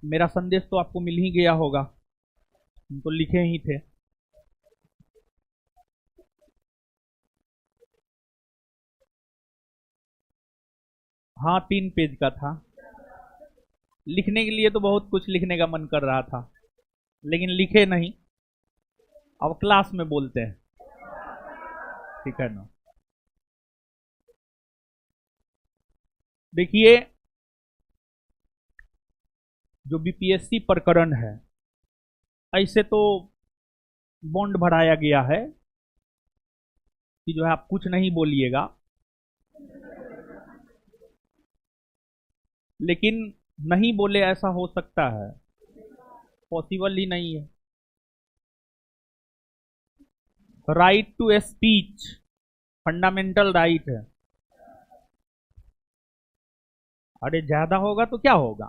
मेरा संदेश तो आपको मिल ही गया होगा, हम तो लिखे ही थे। हाँ, 3 पेज का था। लिखने के लिए तो बहुत कुछ लिखने का मन कर रहा था, लेकिन लिखे नहीं। अब क्लास में बोलते हैं, ठीक है ना। देखिए, जो बीपीएससी प्रकरण है, ऐसे तो बॉन्ड भराया गया है कि जो है आप कुछ नहीं बोलिएगा, लेकिन नहीं बोले ऐसा हो सकता है? पॉसिबल ही नहीं है। Right to speech fundamental right है। अरे ज्यादा होगा तो क्या होगा?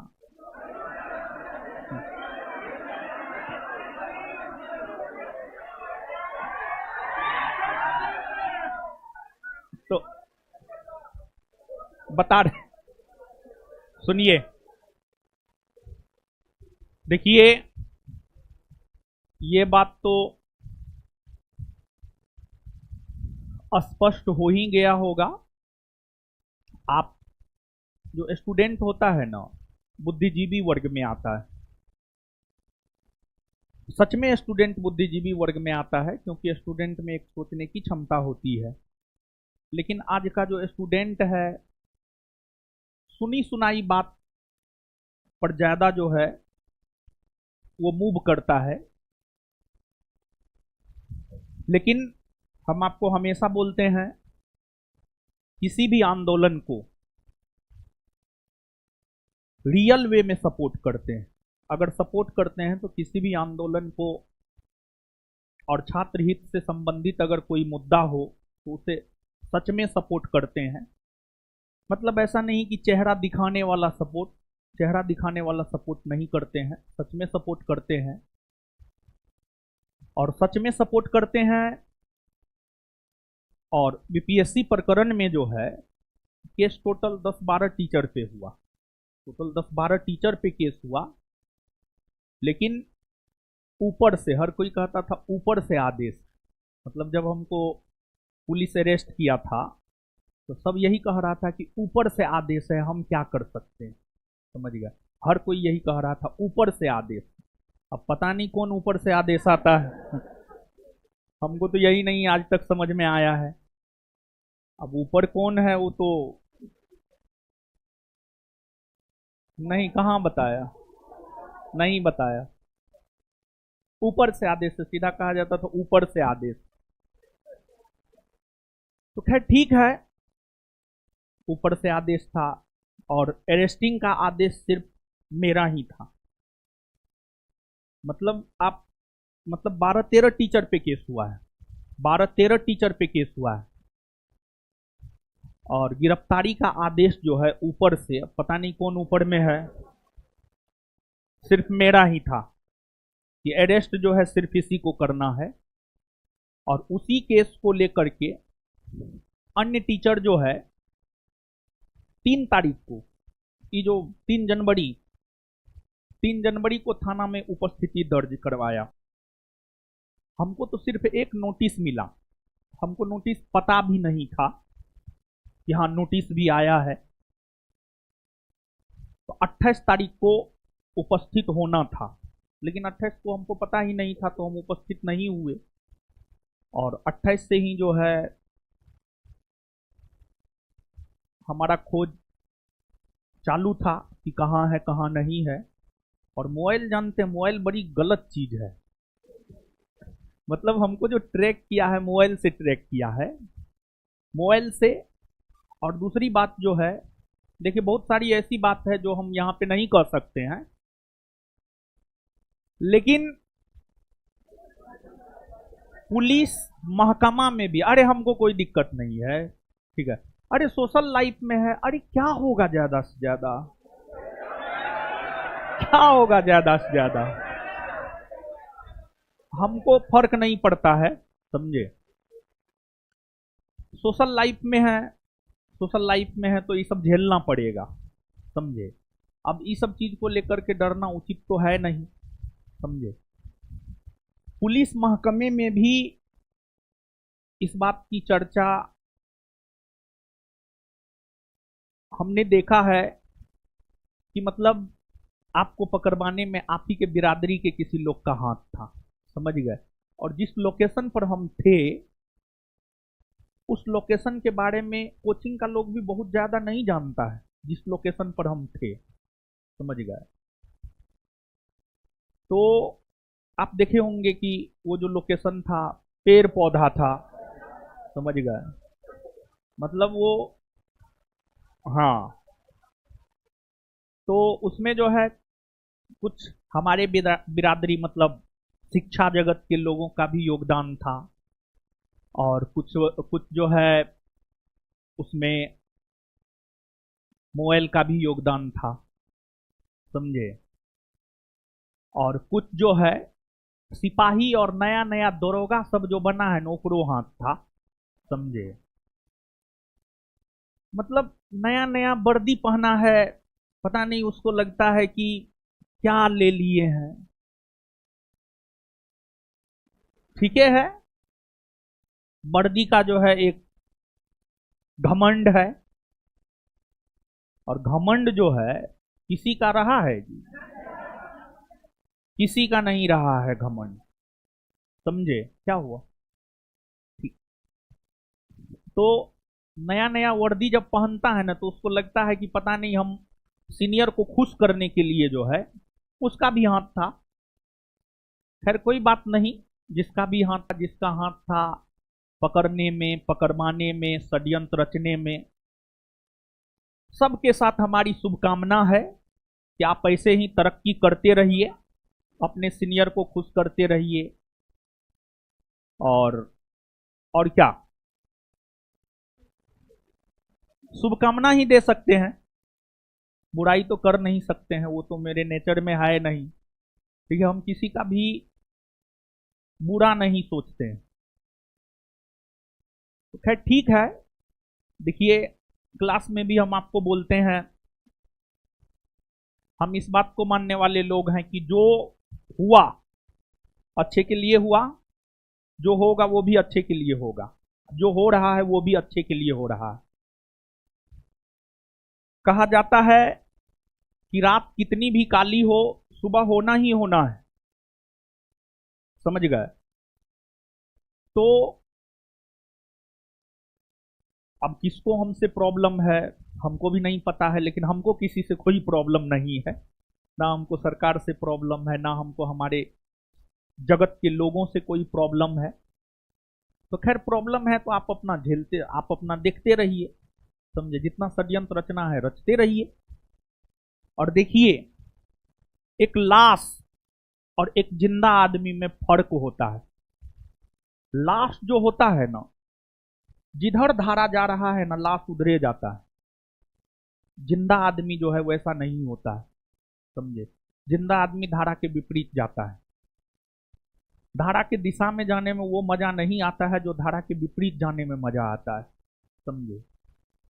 तो बता रहे, सुनिए, देखिए, ये बात तो स्पष्ट हो ही गया होगा। आप जो स्टूडेंट होता है ना, बुद्धिजीवी वर्ग में आता है। सच में स्टूडेंट बुद्धिजीवी वर्ग में आता है, क्योंकि स्टूडेंट में एक सोचने की क्षमता होती है। लेकिन आज का जो स्टूडेंट है, सुनी सुनाई बात पर ज्यादा जो है वो मूव करता है। लेकिन हम आपको हमेशा बोलते हैं, किसी भी आंदोलन को रियल वे में सपोर्ट करते हैं। अगर सपोर्ट करते हैं तो किसी भी आंदोलन को, और छात्र हित से संबंधित अगर कोई मुद्दा हो तो उसे सच में सपोर्ट करते हैं। मतलब ऐसा नहीं कि चेहरा दिखाने वाला सपोर्ट, चेहरा दिखाने वाला सपोर्ट नहीं करते हैं, सच में सपोर्ट करते हैं। और सच में सपोर्ट करते हैं। और बीपीएससी प्रकरण में जो है केस टोटल 10-12 टीचर पे हुआ, टोटल 10-12 टीचर पे केस हुआ। लेकिन ऊपर से हर कोई कहता था ऊपर से आदेश। मतलब जब हमको पुलिस अरेस्ट किया था तो सब यही कह रहा था कि ऊपर से आदेश है, हम क्या कर सकते हैं। समझ गया? हर कोई यही कह रहा था ऊपर से आदेश। अब पता नहीं कौन ऊपर से आदेश आता है हमको तो यही नहीं आज तक समझ में आया है। अब ऊपर कौन है वो तो नहीं, कहाँ बताया, नहीं बताया। ऊपर से आदेश से सीधा कहा जाता था ऊपर से आदेश। तो खैर ठीक है, ऊपर से आदेश था। और अरेस्टिंग का आदेश सिर्फ मेरा ही था। मतलब आप, मतलब 12-13 टीचर पे केस हुआ है, 12-13 टीचर पे केस हुआ है। और गिरफ्तारी का आदेश जो है ऊपर से, पता नहीं कौन ऊपर में है, सिर्फ मेरा ही था कि अरेस्ट जो है सिर्फ इसी को करना है। और उसी केस को लेकर के अन्य टीचर जो है 3 तारीख को, ये जो 3 जनवरी, 3 जनवरी को थाना में उपस्थिति दर्ज करवाया। हमको तो सिर्फ एक नोटिस मिला, हमको नोटिस पता भी नहीं था कि हाँ नोटिस भी आया है। तो 28 तारीख को उपस्थित होना था, लेकिन 28 को हमको पता ही नहीं था, तो हम उपस्थित नहीं हुए। और 28 से ही जो है हमारा खोज चालू था कि कहाँ है कहाँ नहीं है। और मोबाइल जानते हैं, मोबाइल बड़ी गलत चीज है। मतलब हमको जो ट्रैक किया है, मोबाइल से ट्रैक किया है, मोबाइल से। और दूसरी बात जो है, देखिए बहुत सारी ऐसी बात है जो हम यहाँ पे नहीं कर सकते हैं, लेकिन पुलिस महकमा में भी, अरे हमको कोई दिक्कत नहीं है, ठीक है, अरे सोशल लाइफ में है, अरे क्या होगा ज्यादा से ज्यादा, क्या होगा ज्यादा से ज्यादा, हमको फर्क नहीं पड़ता है, समझे। सोशल लाइफ में है, सोशल लाइफ में है तो ये सब झेलना पड़ेगा, समझे। अब इस सब चीज को लेकर के डरना उचित तो है नहीं, समझे। पुलिस महकमे में भी इस बात की चर्चा हमने देखा है कि मतलब आपको पकड़वाने में आप ही के बिरादरी के किसी लोग का हाथ था, समझ गए। और जिस लोकेशन पर हम थे उस लोकेशन के बारे में कोचिंग का लोग भी बहुत ज्यादा नहीं जानता है, जिस लोकेशन पर हम थे, समझ गए। तो आप देखे होंगे कि वो जो लोकेशन था पेड़ पौधा था, समझ गए, मतलब वो, हाँ। तो उसमें जो है कुछ हमारे बिरादरी मतलब शिक्षा जगत के लोगों का भी योगदान था, और कुछ कुछ जो है उसमें मोबाइल का भी योगदान था, समझे। और कुछ जो है सिपाही और नया नया दरोगा सब जो बना है नौकरों हाथ था, समझे। मतलब नया नया वर्दी पहना है, पता नहीं उसको लगता है कि क्या ले लिए हैं, ठीक है। वर्दी का जो है एक घमंड है, और घमंड जो है किसी का रहा है जी, किसी का नहीं रहा है घमंड, समझे क्या हुआ। ठीक। तो नया नया वर्दी जब पहनता है ना तो उसको लगता है कि पता नहीं हम सीनियर को खुश करने के लिए जो है, उसका भी हाथ था। खैर कोई बात नहीं, जिसका भी हाथ था, जिसका हाथ था पकड़ने में, पकड़वाने में, षड्यंत्र रचने में, सबके साथ हमारी शुभकामना है कि आप ऐसे ही तरक्की करते रहिए, अपने सीनियर को खुश करते रहिए, और और क्या, शुभकामना ही दे सकते हैं, बुराई तो कर नहीं सकते हैं, वो तो मेरे नेचर में है नहीं, ठीक है। हम किसी का भी बुरा नहीं सोचते हैं। तो खैर ठीक है, देखिए क्लास में भी हम आपको बोलते हैं, हम इस बात को मानने वाले लोग हैं कि जो हुआ अच्छे के लिए हुआ, जो होगा वो भी अच्छे के लिए होगा, जो हो रहा है वो भी अच्छे के लिए हो रहा है। कहा जाता है कि रात कितनी भी काली हो सुबह होना ही होना है, समझ गए। तो अब किसको हमसे प्रॉब्लम है हमको भी नहीं पता है, लेकिन हमको किसी से कोई प्रॉब्लम नहीं है, ना हमको सरकार से प्रॉब्लम है, ना हमको हमारे जगत के लोगों से कोई प्रॉब्लम है। तो खैर प्रॉब्लम है तो आप अपना झेलते, आप अपना देखते रहिए, समझे। जितना षड्यंत्र रचना है रचते रहिए। और देखिए एक लाश और एक जिंदा आदमी में फर्क होता है। लाश जो होता है ना, जिधर धारा जा रहा है ना लाश उधरे जाता है। जिंदा आदमी जो है वैसा नहीं होता है, समझे। जिंदा आदमी धारा के विपरीत जाता है। धारा के दिशा में जाने में वो मजा नहीं आता है जो धारा के विपरीत जाने में मजा आता है, समझे।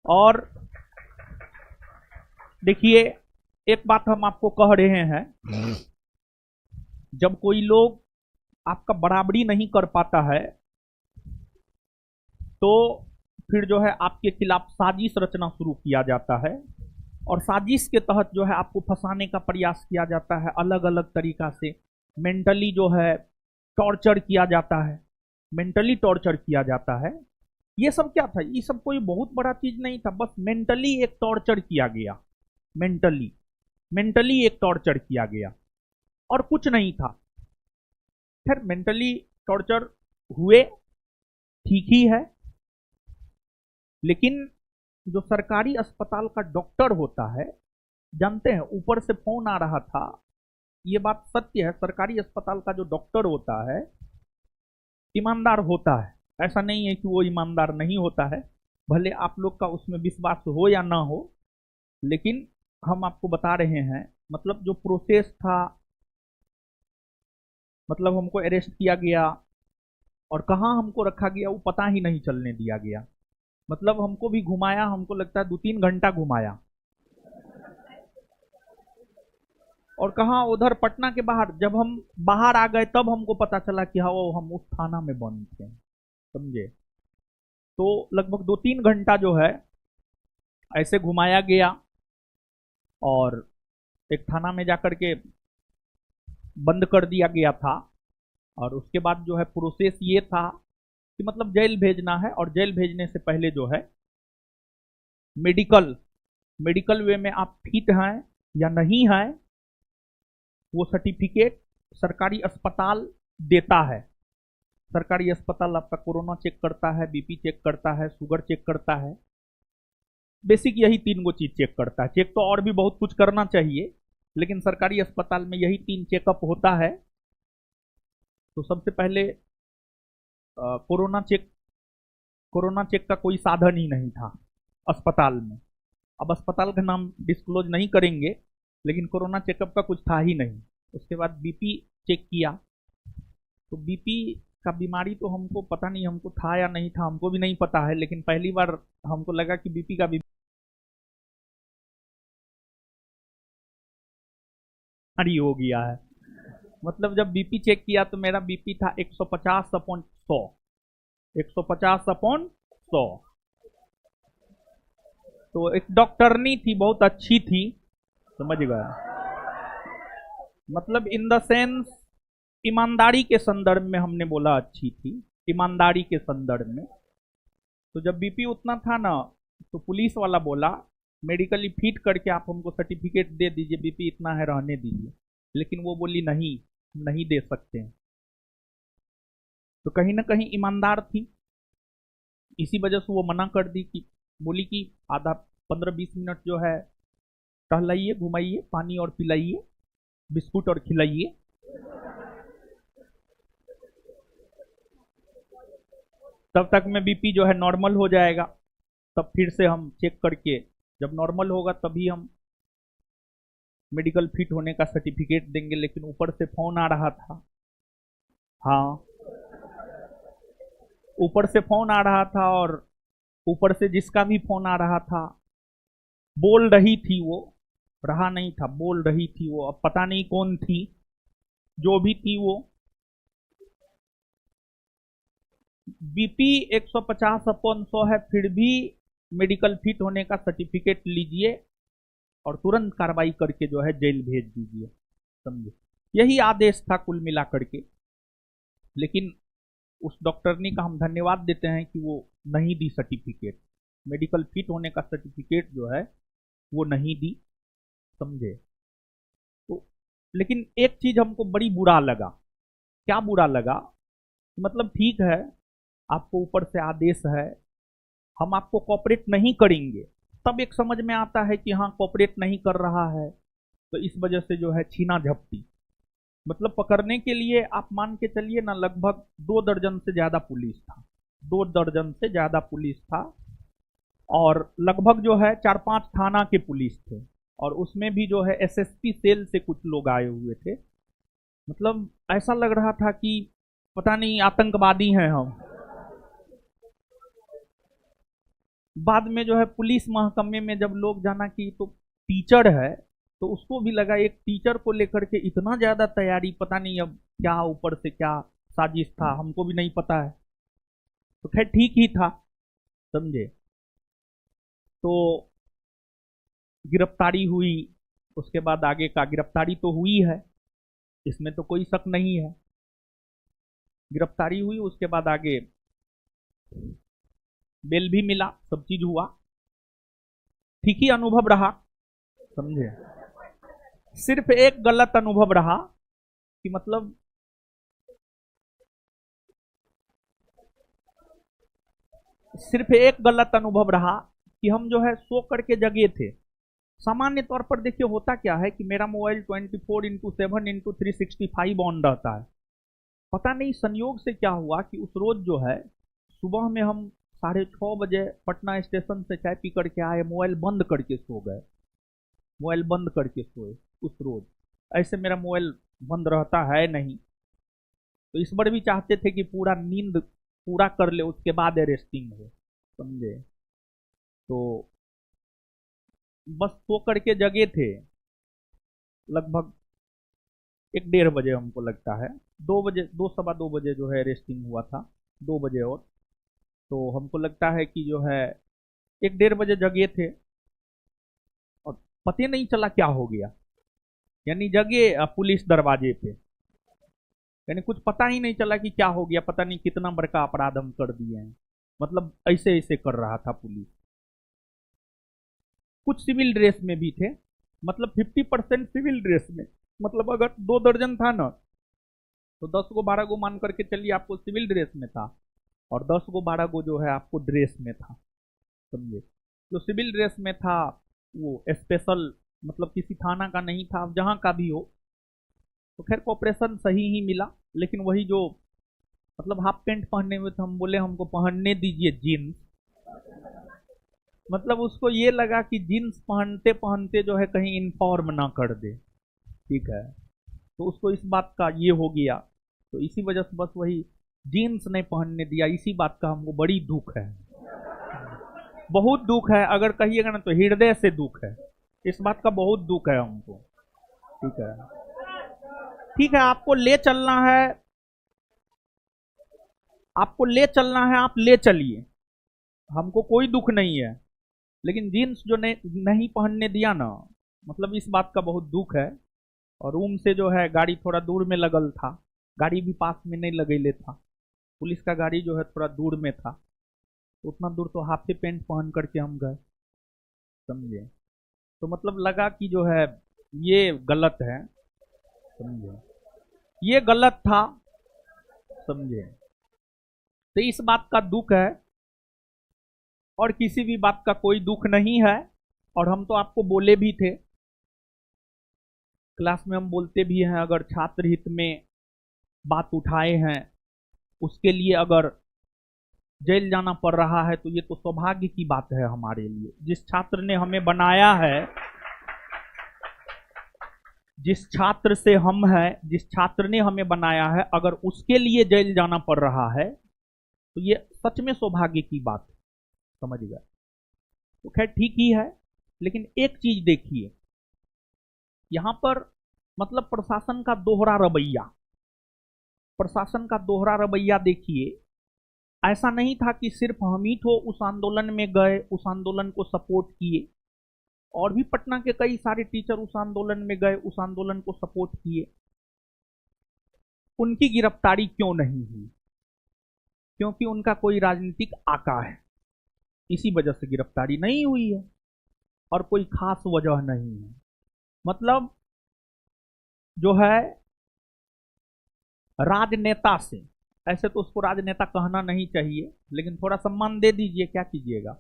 और देखिए एक बात हम आपको कह रहे हैं, जब कोई लोग आपका बराबरी नहीं कर पाता है तो फिर जो है आपके खिलाफ साजिश रचना शुरू किया जाता है, और साजिश के तहत जो है आपको फंसाने का प्रयास किया जाता है, अलग अलग तरीका से मेंटली जो है टॉर्चर किया जाता है, मेंटली टॉर्चर किया जाता है। ये सब क्या था, ये सब कोई बहुत बड़ा चीज नहीं था, बस मेंटली एक टॉर्चर किया गया, मेंटली मेंटली एक टॉर्चर किया गया और कुछ नहीं था। फिर मेंटली टॉर्चर हुए, ठीक ही है, लेकिन जो सरकारी अस्पताल का डॉक्टर होता है, जानते हैं ऊपर से फोन आ रहा था, ये बात सत्य है, सरकारी अस्पताल का जो डॉक्टर होता है ईमानदार होता है, ऐसा नहीं है कि वो ईमानदार नहीं होता है, भले आप लोग का उसमें विश्वास हो या ना हो, लेकिन हम आपको बता रहे हैं मतलब जो प्रोसेस था, मतलब हमको अरेस्ट किया गया और कहाँ हमको रखा गया वो पता ही नहीं चलने दिया गया। मतलब हमको भी घुमाया, हमको लगता है 2-3 घंटा घुमाया, और कहाँ, उधर पटना के बाहर। जब हम बाहर आ गए तब हमको पता चला कि हाँ वो हम उस थाना में बंद थे, समझे। तो लगभग 2-3 घंटा जो है ऐसे घुमाया गया, और एक थाना में जाकर के बंद कर दिया गया था। और उसके बाद जो है प्रोसेस ये था कि मतलब जेल भेजना है, और जेल भेजने से पहले जो है मेडिकल मेडिकल वे में आप फिट हैं या नहीं हैं, वो सर्टिफिकेट सरकारी अस्पताल देता है। सरकारी अस्पताल आपका कोरोना चेक करता है, बीपी चेक करता है, शुगर चेक करता है, बेसिक यही 3 गो चीज चेक करता है। चेक तो और भी बहुत कुछ करना चाहिए, लेकिन सरकारी अस्पताल में यही 3 चेकअप होता है। तो सबसे पहले कोरोना चेक, कोरोना चेक का कोई साधन ही नहीं था अस्पताल में। अब अस्पताल का नाम डिस्क्लोज नहीं करेंगे, लेकिन कोरोना चेकअप का कुछ था ही नहीं। उसके बाद बीपी चेक किया, तो बीपी का बीमारी तो हमको पता नहीं, हमको था या नहीं था हमको भी नहीं पता है, लेकिन पहली बार हमको लगा कि बीपी का बीमारी हो गया है। मतलब जब बीपी चेक किया तो मेरा बीपी था 150/100, 150/100। तो एक डॉक्टरनी थी, बहुत अच्छी थी, समझ गया, मतलब इन द सेंस ईमानदारी के संदर्भ में हमने बोला अच्छी थी, ईमानदारी के संदर्भ में। तो जब बीपी उतना था ना, तो पुलिस वाला बोला मेडिकली फिट करके आप हमको सर्टिफिकेट दे दीजिए, बीपी इतना है रहने दीजिए। लेकिन वो बोली नहीं, नहीं दे सकते हैं। तो कहीं ना कहीं ईमानदार थी, इसी वजह से वो मना कर दी, कि बोली कि आधा 15-20 मिनट जो है टहलाइए, घुमाइए, पानी और पिलाइए, बिस्कुट और खिलाइए। तब तक में बीपी जो है नॉर्मल हो जाएगा, तब फिर से हम चेक करके जब नॉर्मल होगा तभी हम मेडिकल फिट होने का सर्टिफिकेट देंगे। लेकिन ऊपर से फोन आ रहा था, हाँ, ऊपर से फोन आ रहा था, और ऊपर से जिसका भी फोन आ रहा था बोल रही थी वो, रहा नहीं था, बोल रही थी वो, अब पता नहीं कौन थी, जो भी थी वो, बीपी 150/100 है, फिर भी मेडिकल फिट होने का सर्टिफिकेट लीजिए और तुरंत कार्रवाई करके जो है जेल भेज दीजिए, समझे। यही आदेश था कुल मिला करके। लेकिन उस डॉक्टरनी का हम धन्यवाद देते हैं कि वो नहीं दी सर्टिफिकेट, मेडिकल फिट होने का सर्टिफिकेट जो है वो नहीं दी, समझे। तो लेकिन एक चीज हमको बड़ी बुरा लगा। क्या बुरा लगा? मतलब ठीक है, आपको ऊपर से आदेश है, हम आपको कॉपरेट नहीं करेंगे, तब एक समझ में आता है कि हाँ कॉपरेट नहीं कर रहा है, तो इस वजह से जो है छीना झपटी। मतलब पकड़ने के लिए आप मान के चलिए ना, लगभग 2 दर्जन से ज्यादा पुलिस था, 2 दर्जन से ज्यादा पुलिस था, और लगभग जो है 4-5 थाना के पुलिस थे, और उसमें भी जो है एसएसपी सेल से कुछ लोग आए हुए थे। मतलब ऐसा लग रहा था कि पता नहीं आतंकवादी हैं हम। बाद में जो है पुलिस महकमे में जब लोग जाना कि तो टीचर है, तो उसको भी लगा एक टीचर को लेकर के इतना ज्यादा तैयारी, पता नहीं अब क्या ऊपर से क्या साजिश था, हमको भी नहीं पता है। तो खैर ठीक ही था, समझे। तो गिरफ्तारी हुई, उसके बाद आगे का, गिरफ्तारी तो हुई है, इसमें तो कोई शक नहीं है, गिरफ्तारी हुई, उसके बाद आगे बेल भी मिला, सब चीज हुआ, ठीक ही अनुभव रहा, समझे। सिर्फ एक गलत अनुभव रहा कि मतलब सिर्फ एक गलत अनुभव रहा कि हम जो है सो करके जगे थे। सामान्य तौर पर देखिए होता क्या है कि मेरा मोबाइल 24x7x365 ऑन रहता है। पता नहीं संयोग से क्या हुआ कि उस रोज जो है सुबह में हम 6:30 बजे पटना स्टेशन से चाय पी करके आए, मोबाइल बंद करके सो गए, मोबाइल बंद करके सोए। उस रोज ऐसे मेरा मोबाइल बंद रहता है नहीं, तो इस बार भी चाहते थे कि पूरा नींद पूरा कर ले, उसके बाद अरेस्टिंग हो, समझे। तो बस सो करके जगे थे, लगभग एक 1:30 बजे हमको लगता है, 2 बजे, 2 सवा 2 बजे जो है रेस्टिंग हुआ था, 2 बजे। और तो हमको लगता है कि जो है 1-1:30 बजे जगे थे और पता नहीं चला क्या हो गया, यानी जगे पुलिस दरवाजे पे, यानी कुछ पता ही नहीं चला कि क्या हो गया, पता नहीं कितना बड़का अपराध हम कर दिए हैं। मतलब ऐसे ऐसे कर रहा था पुलिस। कुछ सिविल ड्रेस में भी थे, मतलब 50% सिविल ड्रेस में। मतलब अगर 2 दर्जन था ना, तो 10 गो 12 गो मान करके चलिए आपको सिविल ड्रेस में था, और 10 गो 12 गो जो है आपको ड्रेस में था, समझे। जो सिविल ड्रेस में था वो स्पेशल, मतलब किसी थाना का नहीं था, जहाँ का भी हो। तो खैर कॉपरेशन सही ही मिला, लेकिन वही जो मतलब हाफ पैंट पहनने में तो हम बोले हमको पहनने दीजिए जीन्स। मतलब उसको ये लगा कि जीन्स पहनते पहनते जो है कहीं इन्फॉर्म ना कर दे, ठीक है। तो उसको इस बात का ये हो गया, तो इसी वजह से बस वही जीन्स नहीं पहनने दिया। इसी बात का हमको बड़ी दुख है, बहुत दुख है। अगर कहिएगा ना तो हृदय से दुख है, इस बात का बहुत दुख है हमको, ठीक है। ठीक है, आपको ले चलना है, आपको ले चलना है, आप ले चलिए, हमको कोई दुख नहीं है। लेकिन जीन्स जो नहीं पहनने दिया ना, मतलब इस बात का बहुत दुख है। और रूम से जो है गाड़ी थोड़ा दूर में लगल था, गाड़ी भी पास में नहीं लगेले था, पुलिस का गाड़ी जो है थोड़ा दूर में था। तो उतना दूर तो हाफ पैंट पहन करके हम गए, समझे। तो मतलब लगा कि जो है ये गलत है, समझे, ये गलत था, समझे। तो इस बात का दुख है, और किसी भी बात का कोई दुख नहीं है। और हम तो आपको बोले भी थे, क्लास में हम बोलते भी हैं, अगर छात्र हित में बात उठाए हैं, उसके लिए अगर जेल जाना पड़ रहा है तो ये तो सौभाग्य की बात है हमारे लिए। जिस छात्र ने हमें बनाया है, जिस छात्र से हम हैं, जिस छात्र ने हमें बनाया है, अगर उसके लिए जेल जाना पड़ रहा है तो ये सच में सौभाग्य की बात है, समझ गए। तो खैर ठीक ही है, लेकिन एक चीज देखिए, यहां पर मतलब प्रशासन का दोहरा रवैया, प्रशासन का दोहरा रवैया देखिए। ऐसा नहीं था कि सिर्फ हम ही तो उस आंदोलन में गए, उस आंदोलन को सपोर्ट किए, और भी पटना के कई सारे टीचर उस आंदोलन में गए, उस आंदोलन को सपोर्ट किए। उनकी गिरफ्तारी क्यों नहीं हुई? क्योंकि उनका कोई राजनीतिक आका है, इसी वजह से गिरफ्तारी नहीं हुई है, और कोई खास वजह नहीं है। मतलब जो है राजनेता से, ऐसे तो उसको राजनेता कहना नहीं चाहिए, लेकिन थोड़ा सम्मान दे दीजिए, क्या कीजिएगा।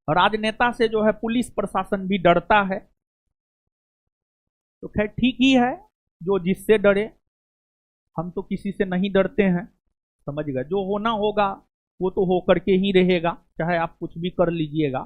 राजनेता से जो है पुलिस प्रशासन भी डरता है। तो खैर ठीक ही है, जो जिससे डरे, हम तो किसी से नहीं डरते हैं, समझ गए। जो होना होगा वो तो हो करके ही रहेगा, चाहे आप कुछ भी कर लीजिएगा।